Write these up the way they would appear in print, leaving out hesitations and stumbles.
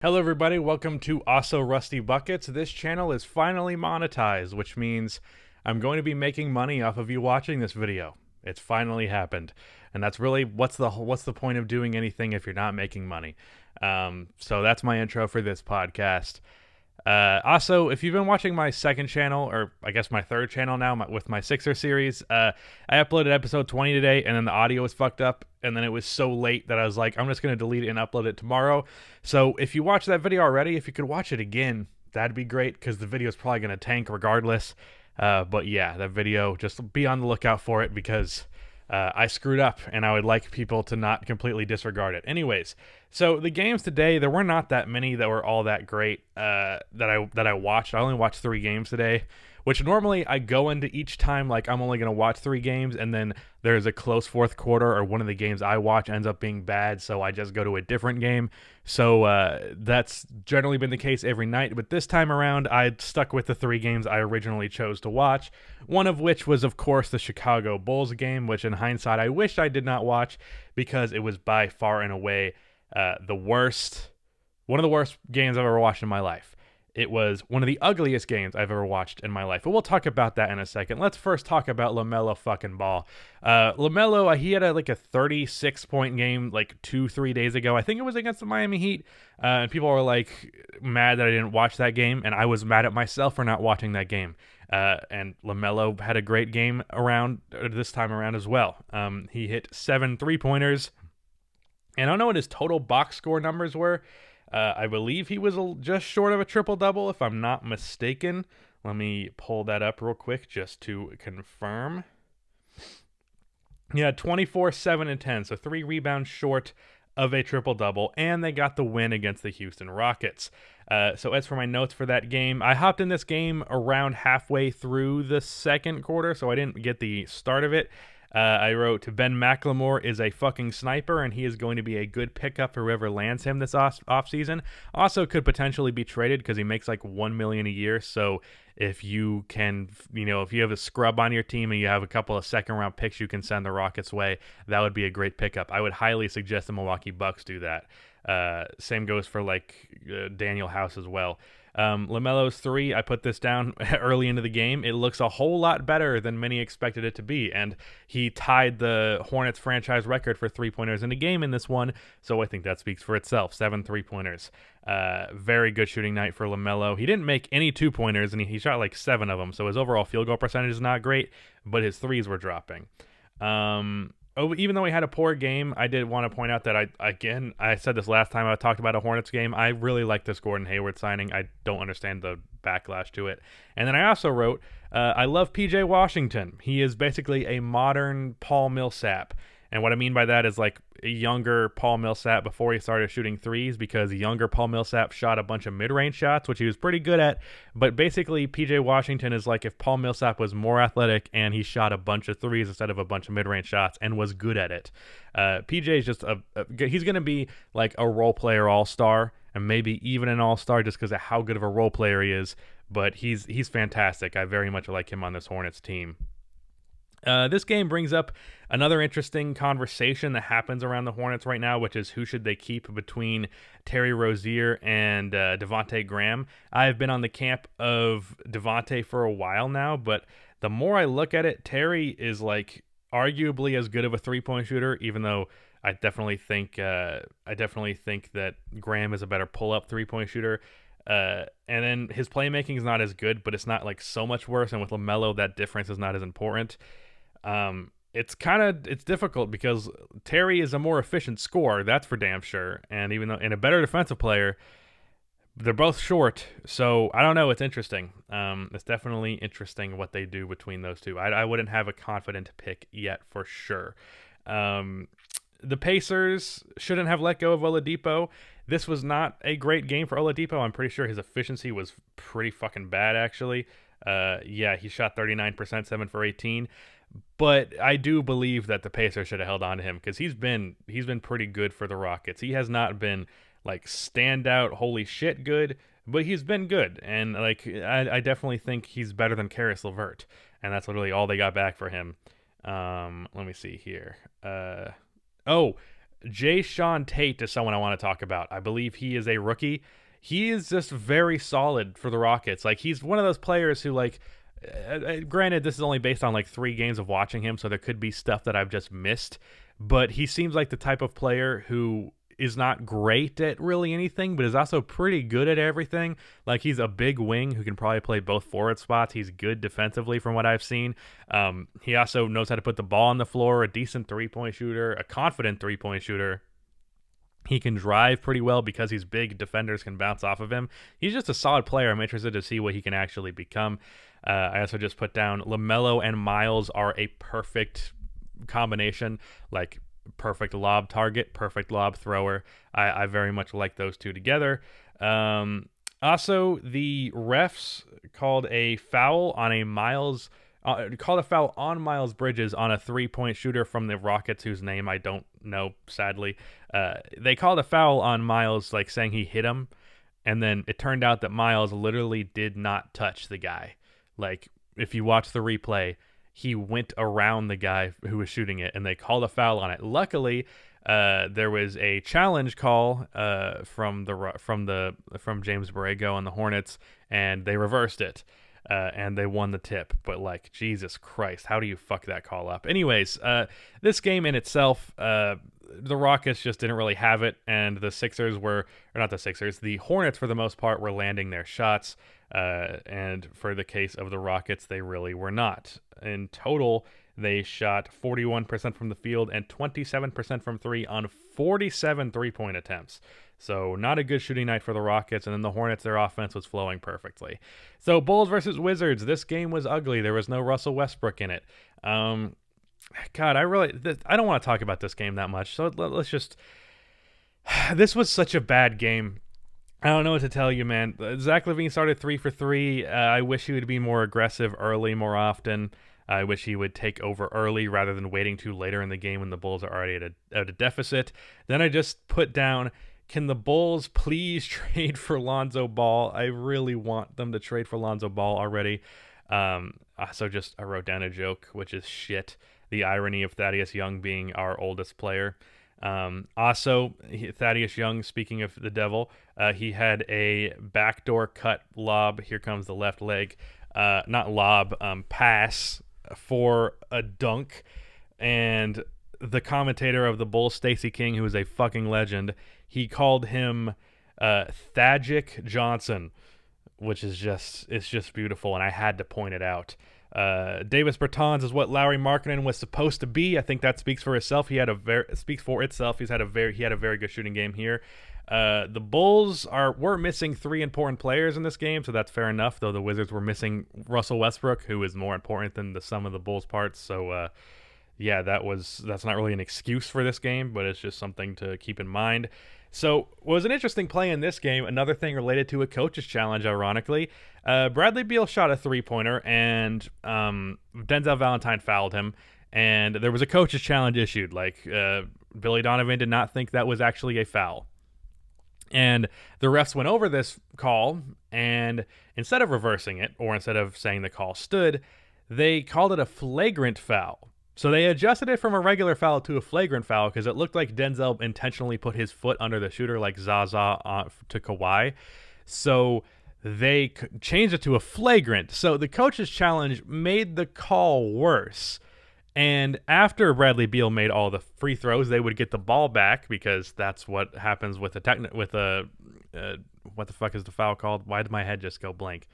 Hello everybody, welcome to Also Rusty Buckets. This channel is finally monetized, which means I'm going to be making money off of you watching this video. It's finally happened. And that's really what's the point of doing anything if you're not making money. So that's my intro for this podcast. Also, if you've been watching my second channel, or I guess my third channel now with my Sixer series, I uploaded episode 20 today, and then the audio was fucked up, and then it was so late that I was like, I'm just going to delete it and upload it tomorrow. So if you watched that video already, if you could watch it again, that'd be great, because the video is probably going to tank regardless. But yeah, that video, just be on the lookout for it, because I screwed up, and I would like people to not completely disregard it. Anyways, so the games today, there were not that many that were all that great that I watched. I only watched 3 games today, which normally I go into each time like I'm only going to watch 3 games, and then there's a close fourth quarter or one of the games I watch ends up being bad, so I just go to a different game. So that's generally been the case every night, but this time around I stuck with the 3 games I originally chose to watch, one of which was, of course, the Chicago Bulls game, which in hindsight I wish I did not watch because it was by far and away one of the worst games I've ever watched in my life. It was one of the ugliest games I've ever watched in my life. But we'll talk about that in a second. Let's first talk about LaMelo fucking Ball. LaMelo, he had a 36-point game like 2-3 days ago. I think it was against the Miami Heat. And people were like mad that I didn't watch that game. And I was mad at myself for not watching that game. And LaMelo had a great game this time around as well. He hit 7 3-pointers. And I don't know what his total box score numbers were. I believe he was just short of a triple-double, if I'm not mistaken. Let me pull that up real quick just to confirm. Yeah, 24, 7, and 10, so 3 rebounds short of a triple-double, and they got the win against the Houston Rockets. So as for my notes for that game, I hopped in this game around halfway through the second quarter, so I didn't get the start of it. I wrote, Ben McLemore is a fucking sniper, and he is going to be a good pickup for whoever lands him this offseason. Also could potentially be traded because he makes like $1 million a year. So if you can, if you have a scrub on your team and you have a couple of second-round picks you can send the Rockets' way, that would be a great pickup. I would highly suggest the Milwaukee Bucks do that. Same goes for Daniel House as well. LaMelo's 3, I put this down early into the game. It looks a whole lot better than many expected it to be, and he tied the Hornets franchise record for 3-pointers in a game in this one, so I think that speaks for itself. 7 3-pointers. Very good shooting night for LaMelo. He didn't make any 2-pointers, and he shot 7 of them, so his overall field goal percentage is not great, but his threes were dropping. Even though he had a poor game, I did want to point out that I said this last time I talked about a Hornets game. I really like this Gordon Hayward signing. I don't understand the backlash to it. And then I also wrote, I love PJ Washington. He is basically a modern Paul Millsap. And what I mean by that is a younger Paul Millsap before he started shooting threes, because younger Paul Millsap shot a bunch of mid-range shots, which he was pretty good at. But basically, PJ Washington is like if Paul Millsap was more athletic and he shot a bunch of threes instead of a bunch of mid-range shots and was good at it. PJ is just he's going to be like a role player all-star, and maybe even an all-star just because of how good of a role player he is. But he's fantastic. I very much like him on this Hornets team. This game brings up another interesting conversation that happens around the Hornets right now, which is who should they keep between Terry Rozier and Devontae Graham. I've been on the camp of Devontae for a while now, but the more I look at it, Terry is arguably as good of a 3-point shooter, even though I definitely think that Graham is a better pull-up 3-point shooter. And then his playmaking is not as good, but it's not so much worse. And with LaMelo, that difference is not as important. It's difficult because Terry is a more efficient scorer, that's for damn sure. And even though, and a better defensive player, they're both short. So I don't know. It's interesting. It's definitely interesting what they do between those two. I wouldn't have a confident pick yet for sure. The Pacers shouldn't have let go of Oladipo. This was not a great game for Oladipo. I'm pretty sure his efficiency was pretty fucking bad, actually. He shot 39%, 7 for 18. But I do believe that the Pacers should have held on to him because he's been pretty good for the Rockets. He has not been standout, holy shit good, but he's been good. And I definitely think he's better than Karis LeVert. And that's literally all they got back for him. Let me see here. Jay Tate is someone I want to talk about. I believe he is a rookie. He is just very solid for the Rockets. Like, he's one of those players who, like, granted, this is only based on like 3 games of watching him, so there could be stuff that I've just missed. But he seems like the type of player who is not great at really anything, but is also pretty good at everything. Like, he's a big wing who can probably play both forward spots. He's good defensively from what I've seen. He also knows how to put the ball on the floor, a decent 3-point shooter, a confident 3-point shooter. He can drive pretty well because he's big. Defenders can bounce off of him. He's just a solid player. I'm interested to see what he can actually become. I also just put down LaMelo and Miles are a perfect combination, like perfect lob target, perfect lob thrower. I very much like those two together. Also, the refs called a foul on a Miles called a foul on Miles Bridges on a 3-point shooter from the Rockets, whose name I don't know, sadly. They called a foul on Miles, like saying he hit him, and then it turned out that Miles literally did not touch the guy. Like, if you watch the replay, he went around the guy who was shooting it, and they called a foul on it. Luckily, there was a challenge call from James Borrego and the Hornets, and they reversed it. And they won the tip. But, like, Jesus Christ, how do you fuck that call up? Anyways, this game in itself, the Rockets just didn't really have it, and the the Hornets, for the most part, were landing their shots, and for the case of the Rockets, they really were not. In total, they shot 41% from the field and 27% from 3 on 47 3-point attempts. So not a good shooting night for the Rockets, and then the Hornets, their offense was flowing perfectly. So Bulls versus Wizards, this game was ugly. There was no Russell Westbrook in it. God, I don't want to talk about this game that much, so let's just... This was such a bad game. I don't know what to tell you, man. Zach LaVine started 3 for 3. I wish he would be more aggressive early more often. I wish he would take over early rather than waiting too later in the game when the Bulls are already at a deficit. Then I just put down... Can the Bulls please trade for Lonzo Ball? I really want them to trade for Lonzo Ball already. I wrote down a joke, which is shit. The irony of Thaddeus Young being our oldest player. Thaddeus Young, speaking of the devil, he had a backdoor cut lob. Here comes the left leg. Pass for a dunk. And the commentator of the Bulls, Stacey King, who is a fucking legend, he called him Thagic Johnson, which is just beautiful, and I had to point it out. Davis Bertans is what Lauri Markkanen was supposed to be. I think that speaks for itself. He had a very good shooting game here. The Bulls were missing 3 important players in this game, so that's fair enough. Though the Wizards were missing Russell Westbrook, who is more important than the sum of the Bulls' parts. So that's not really an excuse for this game, but it's just something to keep in mind. So, what was an interesting play in this game, another thing related to a coach's challenge, ironically, Bradley Beal shot a 3-pointer, and Denzel Valentine fouled him, and there was a coach's challenge issued. Billy Donovan did not think that was actually a foul. And the refs went over this call, and instead of reversing it, or instead of saying the call stood, they called it a flagrant foul. So they adjusted it from a regular foul to a flagrant foul because it looked like Denzel intentionally put his foot under the shooter like Zaza to Kawhi. So they changed it to a flagrant. So the coach's challenge made the call worse. And after Bradley Beal made all the free throws, they would get the ball back because that's what happens with what the fuck is the foul called? Why did my head just go blank?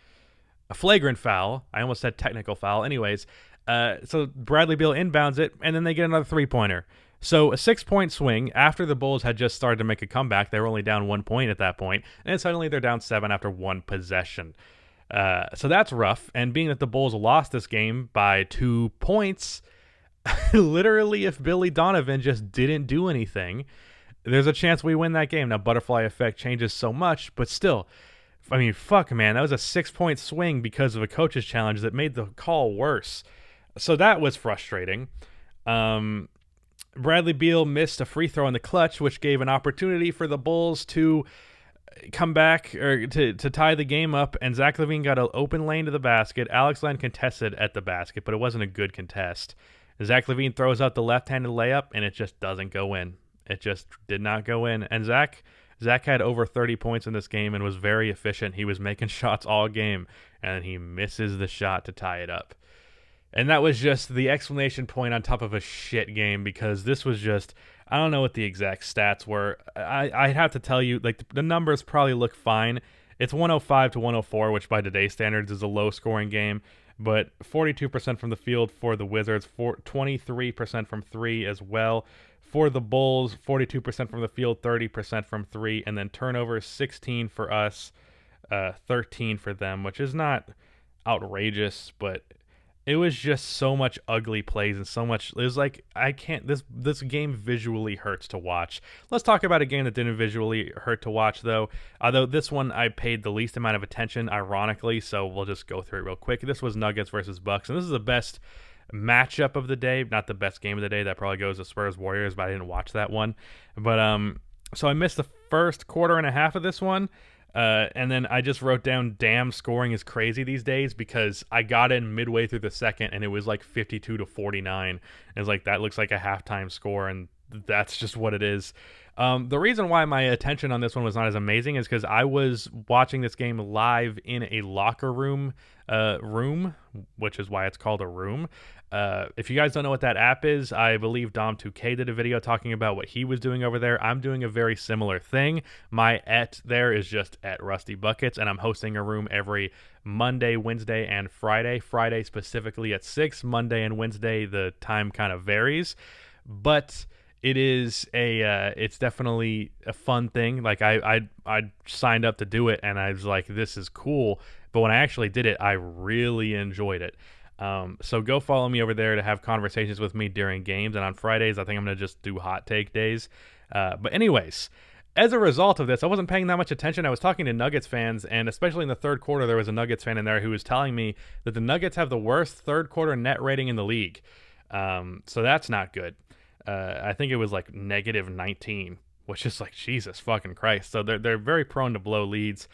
A flagrant foul. I almost said technical foul. Anyways, so Bradley Beal inbounds it, and then they get another 3-pointer. So a 6-point swing after the Bulls had just started to make a comeback. They were only down 1 point at that point, and suddenly they're down 7 after 1 possession. So that's rough. And being that the Bulls lost this game by 2 points, literally if Billy Donovan just didn't do anything, there's a chance we win that game. Now, butterfly effect changes so much, but still, I mean, fuck, man, that was a 6-point swing because of a coach's challenge that made the call worse. So that was frustrating. Bradley Beal missed a free throw in the clutch, which gave an opportunity for the Bulls to come back or to tie the game up, and Zach LaVine got an open lane to the basket. Alex Len contested at the basket, but it wasn't a good contest. Zach LaVine throws out the left-handed layup, and it just doesn't go in. It just did not go in. And Zach had over 30 points in this game and was very efficient. He was making shots all game, and he misses the shot to tie it up. And that was just the exclamation point on top of a shit game, because this was just, I don't know what the exact stats were. I'd have to tell you, like, the numbers probably look fine. It's 105 to 104, which by today's standards is a low scoring game, but 42% from the field for the Wizards, 23% from three as well. For the Bulls, 42% from the field, 30% from three, and then turnovers 16 for us, 13 for them, which is not outrageous, but it was just so much ugly plays and so much. It was like, I can't. This game visually hurts to watch. Let's talk about a game that didn't visually hurt to watch, though. Although this one I paid the least amount of attention, ironically. So we'll just go through it real quick. This was Nuggets versus Bucks, and this is the best matchup of the day. Not the best game of the day. That probably goes to Spurs Warriors, but I didn't watch that one. But so I missed the first quarter and a half of this one. And then I just wrote down, damn, scoring is crazy these days, because I got in midway through the second and it was like 52 to 49. And it's like, that looks like a halftime score, and that's just what it is. The reason why my attention on this one was not as amazing is because I was watching this game live in a locker room, which is why it's called a room. If you guys don't know what that app is, I believe Dom2K did a video talking about what he was doing over there. I'm doing a very similar thing. My there is just at Rusty Buckets, and I'm hosting a room every Monday, Wednesday, and Friday. Friday specifically at 6. Monday and Wednesday, the time kind of varies. But it is it's definitely a fun thing. Like, I signed up to do it, and I was like, this is cool. But when I actually did it, I really enjoyed it. So go follow me over there to have conversations with me during games. And on Fridays, I think I'm going to just do hot take days. But anyways, as a result of this, I wasn't paying that much attention. I was talking to Nuggets fans, and especially in the third quarter, there was a Nuggets fan in there who was telling me that the Nuggets have the worst third quarter net rating in the league. So that's not good. I think it was like negative 19, which is like, Jesus fucking Christ. So they're very prone to blow leads.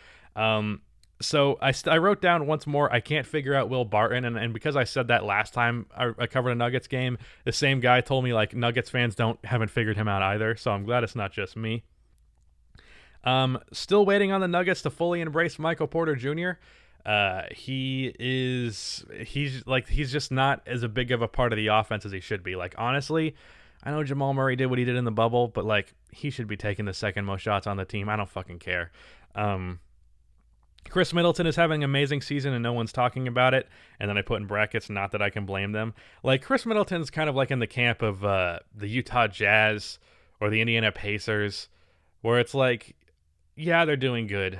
So I wrote down once more, I can't figure out Will Barton, and because I said that last time I covered a Nuggets game, the same guy told me, like, Nuggets fans haven't figured him out either, so I'm glad it's not just me. Still waiting on the Nuggets to fully embrace Michael Porter Jr. He's just not as a big of a part of the offense as he should be. Like, honestly, I know Jamal Murray did what he did in the bubble, but, like, he should be taking the second most shots on the team. I don't fucking care. Chris Middleton is having an amazing season and no one's talking about it. And then I put in brackets, not that I can blame them. Like, Chris Middleton's kind of like in the camp of the Utah Jazz or the Indiana Pacers, where it's like, yeah, they're doing good,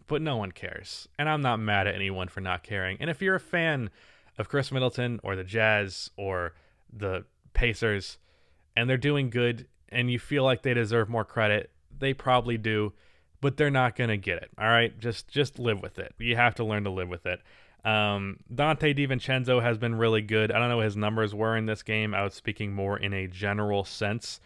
but no one cares. And I'm not mad at anyone for not caring. And if you're a fan of Chris Middleton or the Jazz or the Pacers and they're doing good and you feel like they deserve more credit, they probably do. But they're not going to get it, all right? Just live with it. You have to learn to live with it. Dante DiVincenzo has been really good. I don't know what his numbers were in this game. I was speaking more in a general sense,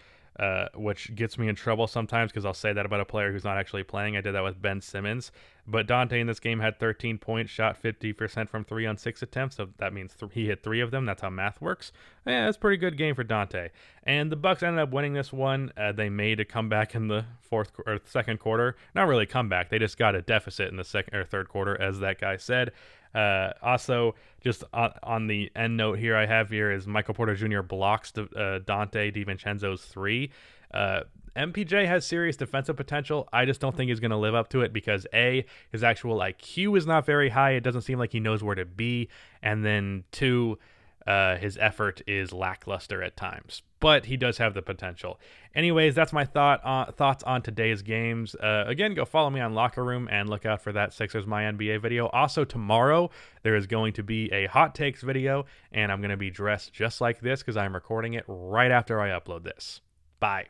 which gets me in trouble sometimes because I'll say that about a player who's not actually playing. I did that with Ben Simmons. But Dante in this game had 13 points, shot 50% from 3 on 6 attempts, so that means he hit 3 of them. That's how math works. Yeah, that's a pretty good game for Dante. And the Bucks ended up winning this one. They made a comeback in the second quarter. Not really a comeback. They just got a deficit in the second or third quarter, as that guy said. Also, just on the end note here I have here is Michael Porter Jr. blocks Dante DiVincenzo's 3. MPJ has serious defensive potential. I just don't think he's going to live up to it because, A, his actual IQ is not very high. It doesn't seem like he knows where to be. And then, 2, his effort is lackluster at times. But he does have the potential. Anyways, that's my thoughts on today's games. Again, go follow me on Locker Room and look out for that Sixers My NBA video. Also, tomorrow, there is going to be a Hot Takes video, and I'm going to be dressed just like this because I'm recording it right after I upload this. Bye.